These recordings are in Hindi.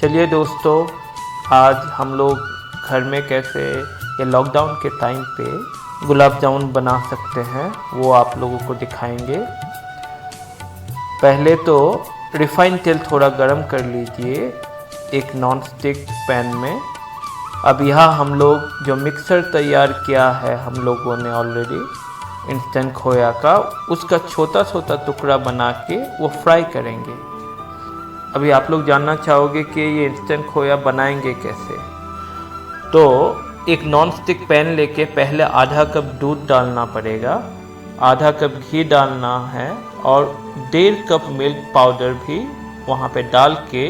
चलिए दोस्तों, आज हम लोग घर में कैसे ये लॉकडाउन के टाइम पे गुलाब जामुन बना सकते हैं वो आप लोगों को दिखाएंगे। पहले तो रिफाइंड तेल थोड़ा गरम कर लीजिए एक नॉन स्टिक पैन में। अब यहाँ हम लोग जो मिक्सर तैयार किया है हम लोगों ने ऑलरेडी इंस्टेंट खोया का, उसका छोटा छोटा टुकड़ा बना के वो फ्राई करेंगे। अभी आप लोग जानना चाहोगे कि ये इंस्टेंट खोया बनाएंगे कैसे। तो एक नॉन स्टिक पैन लेके पहले आधा कप दूध डालना पड़ेगा, आधा कप घी डालना है और 1.5 कप मिल्क पाउडर भी वहाँ पे डाल के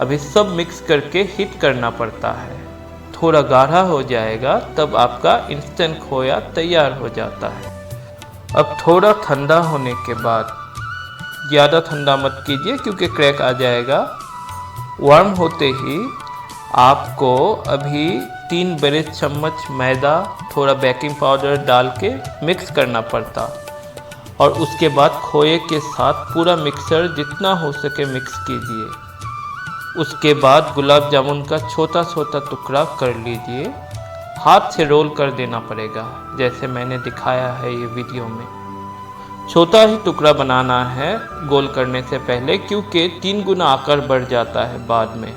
अभी सब मिक्स करके हीट करना पड़ता है। थोड़ा गाढ़ा हो जाएगा तब आपका इंस्टेंट खोया तैयार हो जाता है। अब थोड़ा ठंडा होने के बाद, ज़्यादा ठंडा मत कीजिए क्योंकि क्रैक आ जाएगा। वार्म होते ही आपको अभी 3 बड़े चम्मच मैदा थोड़ा बेकिंग पाउडर डाल के मिक्स करना पड़ता और उसके बाद खोए के साथ पूरा मिक्सर जितना हो सके मिक्स कीजिए। उसके बाद गुलाब जामुन का छोटा छोटा टुकड़ा कर लीजिए, हाथ से रोल कर देना पड़ेगा जैसे मैंने दिखाया है ये वीडियो में। छोटा ही टुकड़ा बनाना है गोल करने से पहले क्योंकि 3 गुना आकार बढ़ जाता है बाद में।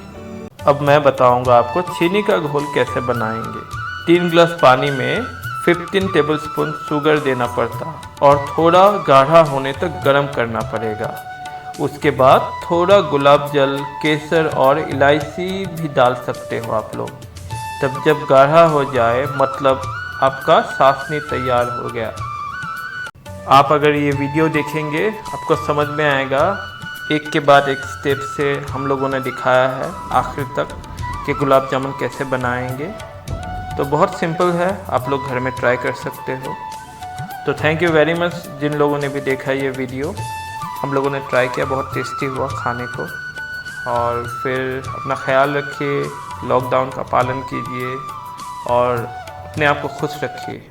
अब मैं बताऊंगा आपको चीनी का घोल कैसे बनाएंगे। 3 गिलास पानी में 15 टेबलस्पून शुगर देना पड़ता और थोड़ा गाढ़ा होने तक गर्म करना पड़ेगा। उसके बाद थोड़ा गुलाब जल, केसर और इलायची भी डाल सकते हो आप लोग। तब जब गाढ़ा हो जाए मतलब आपका चाशनी तैयार हो गया। आप अगर ये वीडियो देखेंगे आपको समझ में आएगा, एक के बाद एक स्टेप से हम लोगों ने दिखाया है आखिर तक कि गुलाब जामुन कैसे बनाएंगे। तो बहुत सिंपल है, आप लोग घर में ट्राई कर सकते हो। तो थैंक यू वेरी मच जिन लोगों ने भी देखा ये वीडियो। हम लोगों ने ट्राई किया, बहुत टेस्टी हुआ खाने को। और फिर अपना ख्याल रखिए, लॉकडाउन का पालन कीजिए और अपने आप को खुश रखिए।